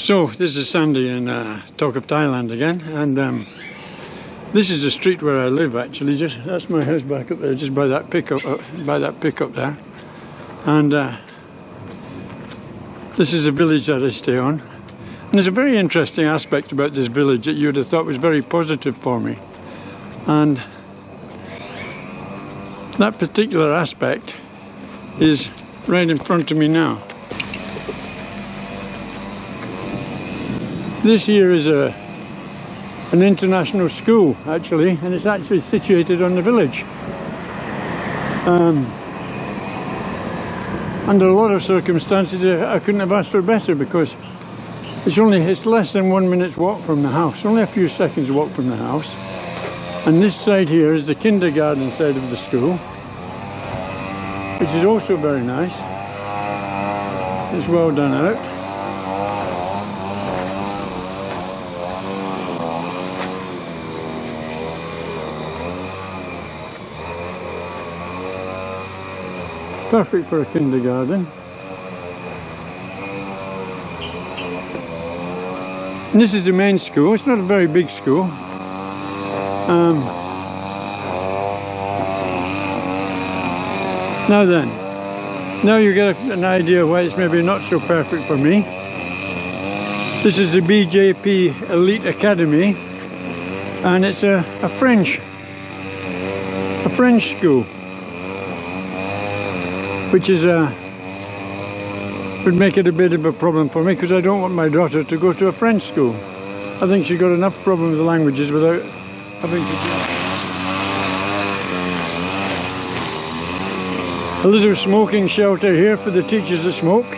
So this is Sandy in Talk of Thailand again, and this is the street where I live actually. That's my house back up there, just by that pickup, there, and this is a village that I stay on. And there's a very interesting aspect about this village that you would have thought was very positive for me, and that particular aspect is right in front of me now. This here is an international school actually, and it's actually situated on the village. Under a lot of circumstances I couldn't have asked for better, because it's less than 1 minute's walk from the house, only a few seconds walk from the house. And this side here is the kindergarten side of the school, which is also very nice. It's well done out. Perfect for a kindergarten. And this is the main school. It's not a very big school. Now you get an idea why it's maybe not so perfect for me. This is the BJP Elite Academy, and it's a French school, which is would make it a bit of a problem for me, because I don't want my daughter to go to a French school. I think she's got enough problems with the languages without having to do. A little smoking shelter here for the teachers that smoke.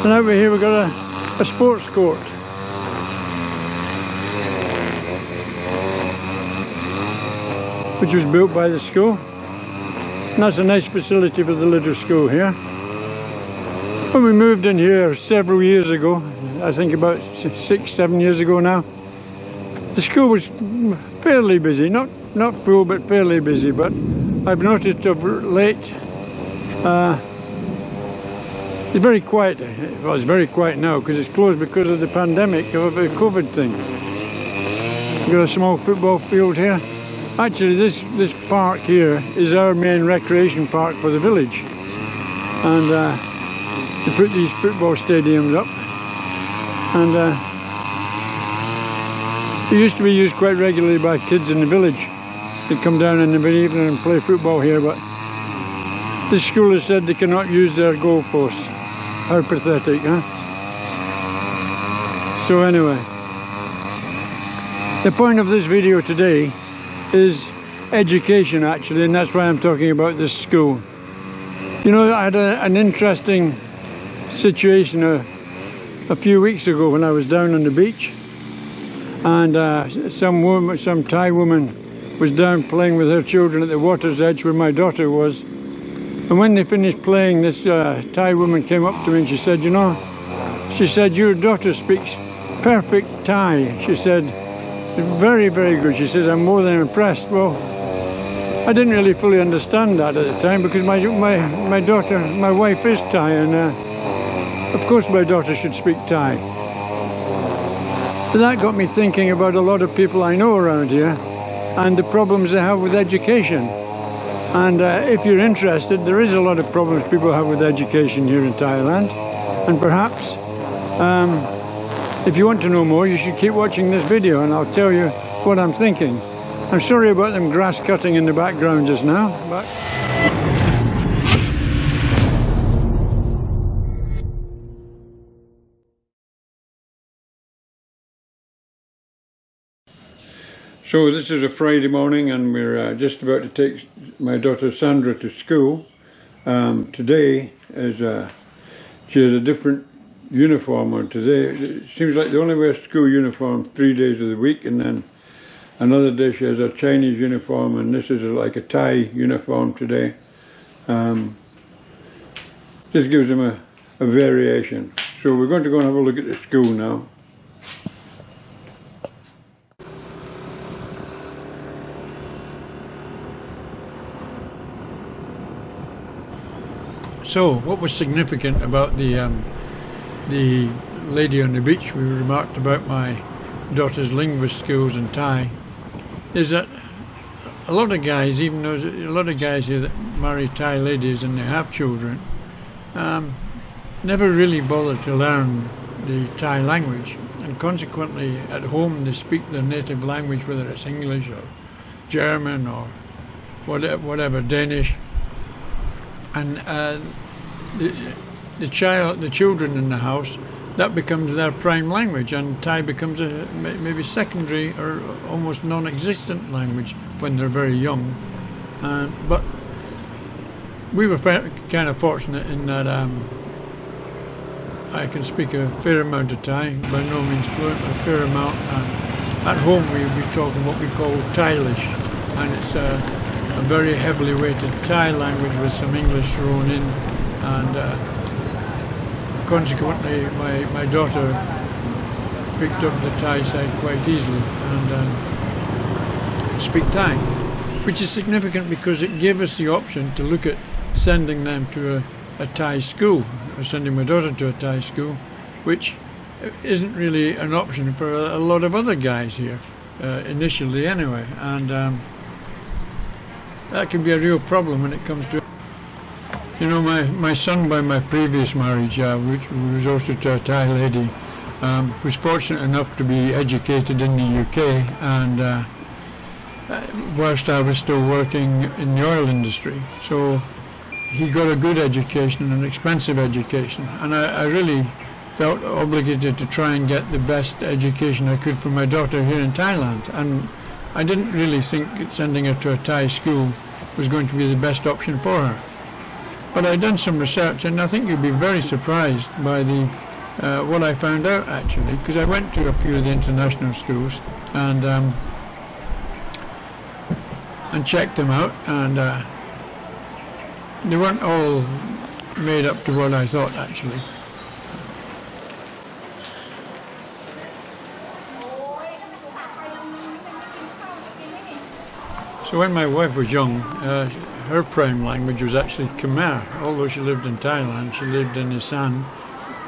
And over here we've got a sports court. Which was built by the school. And that's a nice facility for the little school here. When we moved in here several years ago, I think about 6-7 years ago now, the school was fairly busy, not full but fairly busy, but I've noticed of late it's very quiet. Well, it's very quiet now because it's closed because of the pandemic, of the COVID thing. We've got a small football field here. Actually, this park here is our main recreation park for the village, and they put these football stadiums up, and it used to be used quite regularly by kids in the village. They'd come down in the evening and play football here, but this school has said they cannot use their goalposts. How pathetic, huh? So anyway, the point of this video today is education actually, and that's why I'm talking about this school. You know, I had an interesting situation a few weeks ago when I was down on the beach, and some Thai woman was down playing with her children at the water's edge where my daughter was, and when they finished playing, this Thai woman came up to me and she said, you know, she said, your daughter speaks perfect Thai. She said, very, very good. She says, I'm more than impressed. Well, I didn't really fully understand that at the time, because my wife is Thai, and of course my daughter should speak Thai. But that got me thinking about a lot of people I know around here and the problems they have with education. And if you're interested, there is a lot of problems people have with education here in Thailand, and perhaps if you want to know more, you should keep watching this video and I'll tell you what I'm thinking. I'm sorry about them grass cutting in the background just now, but... So this is a Friday morning, and we're just about to take my daughter Sandra to school. Today is she has a different uniform on today. It seems like they only wear school uniform 3 days of the week, and then another day she has a Chinese uniform, and this is like a Thai uniform today. Just gives them a variation. So we're going to go and have a look at the school now. So, what was significant about the lady on the beach who remarked about my daughter's linguist skills in Thai is that a lot of guys, even though there's a lot of guys here that marry Thai ladies and they have children, never really bother to learn the Thai language, and consequently at home they speak their native language, whether it's English or German or whatever, Danish, and the children in the house, that becomes their prime language, and Thai becomes a maybe secondary or almost non-existent language when they're very young. But we were kind of fortunate in that I can speak a fair amount of Thai, by no means fluent, a fair amount. And at home we'll be talking what we call Thailish, and it's a very heavily weighted Thai language with some English thrown in, and consequently my daughter picked up the Thai side quite easily and speak Thai, which is significant because it gave us the option to look at sending them to a Thai school, or sending my daughter to a Thai school, which isn't really an option for a lot of other guys here, initially anyway, and that can be a real problem when it comes to, you know, my son by my previous marriage, which was also to a Thai lady, was fortunate enough to be educated in the UK, and whilst I was still working in the oil industry, so he got a good education, an expensive education, and I really felt obligated to try and get the best education I could for my daughter here in Thailand, and I didn't really think sending her to a Thai school was going to be the best option for her. But I'd done some research, and I think you'd be very surprised by what I found out, actually, because I went to a few of the international schools and checked them out, and they weren't all made up to what I thought, actually. So when my wife was young, her prime language was actually Khmer. Although she lived in Thailand, she lived in Isan,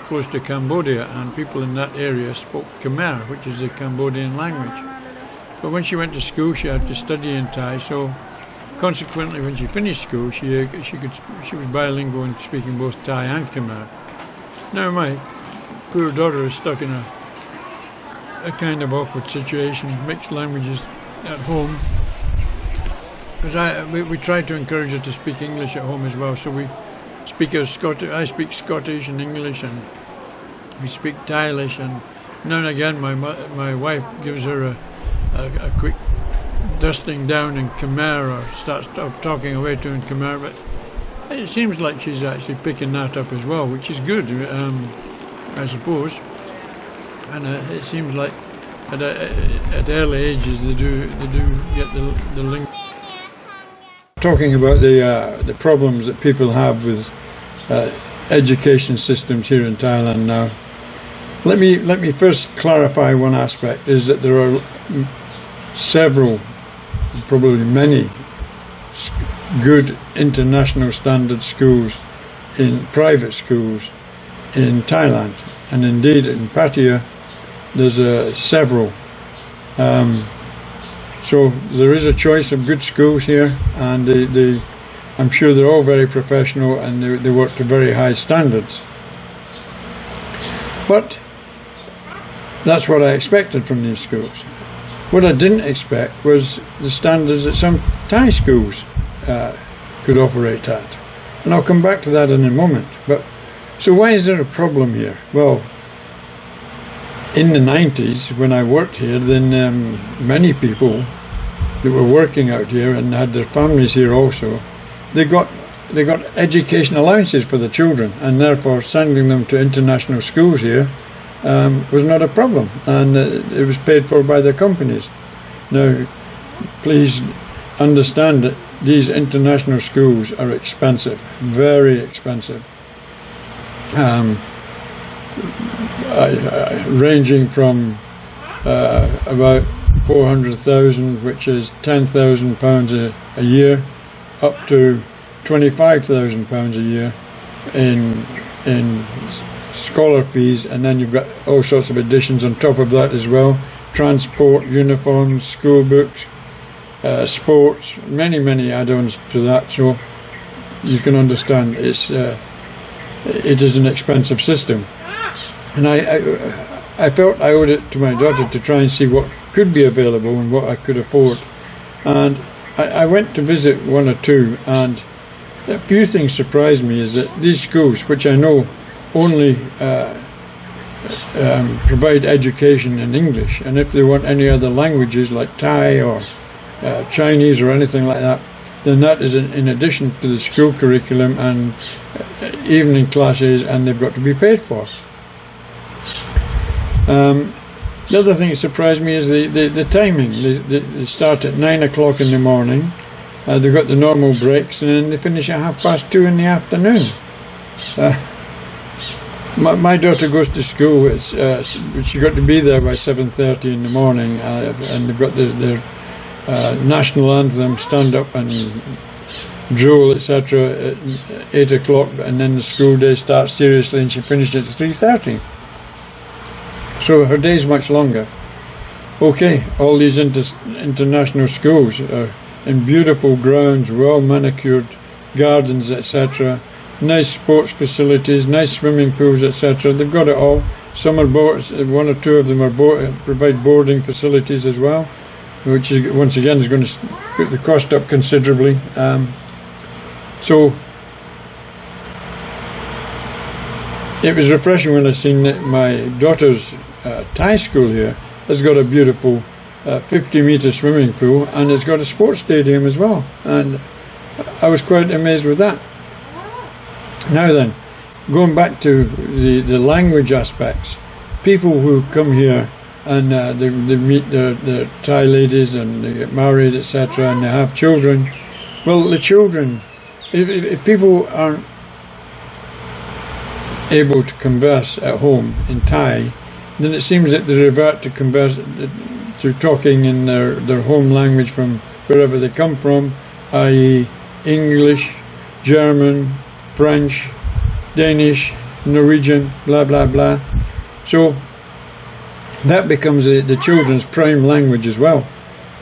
close to Cambodia, and people in that area spoke Khmer, which is the Cambodian language. But when she went to school, she had to study in Thai, so consequently when she finished school, she was bilingual in speaking both Thai and Khmer. Now my poor daughter is stuck in a kind of awkward situation, mixed languages at home, because we tried to encourage her to speak English at home as well, so we speak I speak Scottish and English, and we speak Thailish, and now and again my wife gives her a quick dusting down in Khmer, or starts talking away to her in Khmer, but it seems like she's actually picking that up as well, which is good, I suppose, and it seems like at early ages they do get the link. Talking about the problems that people have with education systems here in Thailand now, let me first clarify one aspect, is that there are several, probably many, good international standard schools, in private schools in Thailand, and indeed in Pattaya there's several. So there is a choice of good schools here, and I'm sure they're all very professional, and they work to very high standards. But that's what I expected from these schools. What I didn't expect was the standards that some Thai schools could operate at. And I'll come back to that in a moment. But so why is there a problem here? Well, in the 90s, when I worked here, then many people that were working out here and had their families here also, they got education allowances for the children, and therefore sending them to international schools here was not a problem, and it was paid for by the companies. Now, please understand that these international schools are expensive, very expensive. Ranging from about 400,000, which is £10,000 a year, up to £25,000 a year, in scholar fees, and then you've got all sorts of additions on top of that as well: transport, uniforms, school books, sports, many add-ons to that. So you can understand it is an expensive system, and I felt I owed it to my daughter to try and see what could be available and what I could afford. And I went to visit one or two, and a few things surprised me. Is that these schools, which I know only provide education in English, and if they want any other languages like Thai or Chinese or anything like that, then that is in addition to the school curriculum and evening classes, and they've got to be paid for. The other thing that surprised me is the timing. They start at 9 o'clock in the morning, they've got the normal breaks, and then they finish at 2:30 in the afternoon. My daughter goes to school, she's got to be there by 7:30 in the morning, and they've got their national anthem, stand up and drill, etc. at 8 o'clock, and then the school day starts seriously, and she finishes at 3:30. So her day's much longer. Okay, all these international schools are in beautiful grounds, well manicured gardens, etc. Nice sports facilities, nice swimming pools, etc. They've got it all. Some are one or two of them provide boarding facilities as well, which is, once again, is going to put the cost up considerably. So it was refreshing when I seen that my daughter's Thai school here has got a beautiful 50-metre swimming pool, and it's got a sports stadium as well, and I was quite amazed with that. Now then, going back to the language aspects, people who come here and they meet their Thai ladies and they get married, etc., and they have children. Well, the children, if people aren't able to converse at home in Thai, then it seems that they revert to talking in their home language from wherever they come from, i.e. English, German, French, Danish, Norwegian, blah blah blah. So that becomes the children's prime language as well,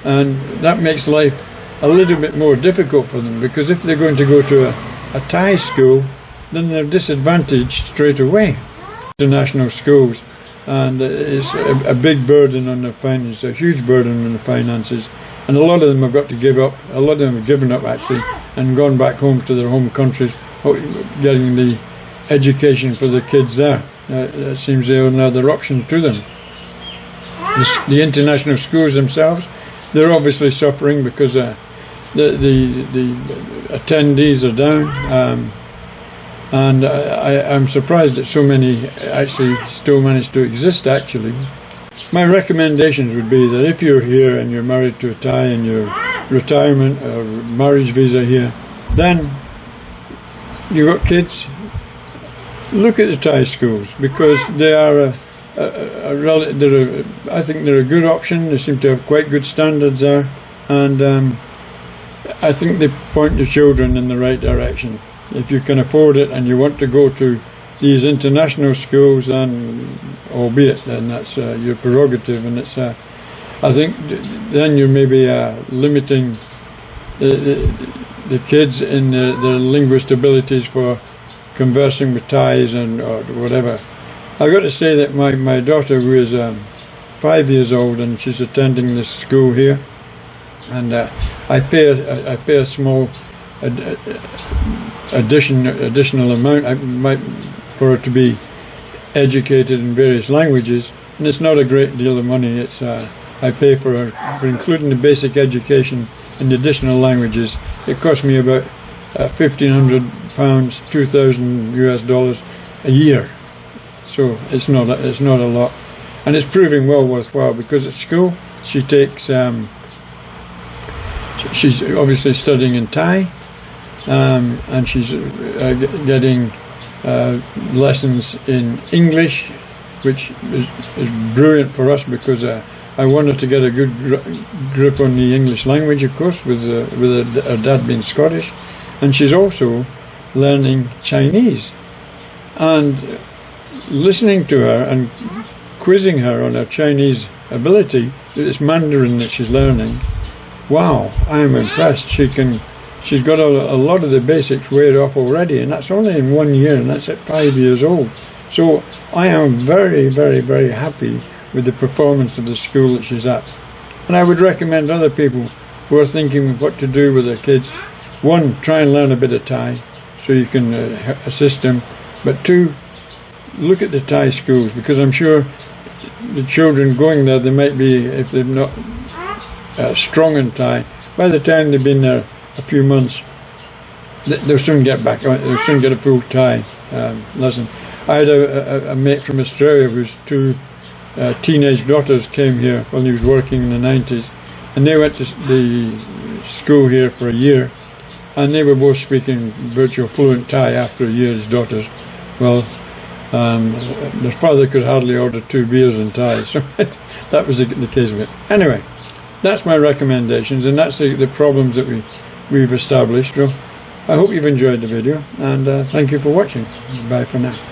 and that makes life a little bit more difficult for them, because if they're going to go to a Thai school, then they're disadvantaged straight away. International schools, and it's a big burden on their finances, a huge burden on the finances, and a lot of them have got to give up. A lot of them have given up actually and gone back home to their home countries, getting the education for the kids there. It seems they have no other option to them. The international schools themselves, they're obviously suffering because the attendees are down, and I'm surprised that so many actually still manage to exist actually. My recommendations would be that if you're here and you're married to a Thai and your retirement or marriage visa here, then you've got kids, look at the Thai schools, because they are I think they're a good option. They seem to have quite good standards there, and I think they point your children in the right direction. If you can afford it and you want to go to these international schools, then albeit then that's your prerogative, and it's I think then you're maybe limiting the kids in their linguistic abilities for conversing with Thais and or whatever. I've got to say that my daughter, who is 5 years old, and she's attending this school here, and I pay a small additional amount for her to be educated in various languages, and it's not a great deal of money. It's I pay for her for including the basic education in the additional languages. It cost me about £1,500, $2,000 a year. So it's not a lot, and it's proving well worthwhile, because at school she takes she's obviously studying in Thai, and she's getting lessons in English, which is brilliant for us, because I wanted to get a good grip on the English language, of course, with her dad being Scottish, and she's also learning Chinese. And listening to her and quizzing her on her Chinese ability, this Mandarin that she's learning, wow, I am impressed. She's got a lot of the basics weighed off already, and that's only in 1 year, and that's at 5 years old. So I am very, very, very happy with the performance of the school that she's at. And I would recommend other people who are thinking what to do with their kids, one, try and learn a bit of Thai so you can assist them, but two, look at the Thai schools, because I'm sure the children going there, they might be, if they're not strong in Thai, by the time they've been there a few months, they'll soon get back on, they'll soon get a full Thai lesson. I had a mate from Australia whose two teenage daughters came here when he was working in the 90s, and they went to the school here for a year, and they were both speaking virtual fluent Thai after a year, his daughters. Well, their father could hardly order 2 beers in Thai, so that was the case of it. Anyway, that's my recommendations, and that's the problems that we've established. So I hope you've enjoyed the video, and thank you for watching. Bye for now.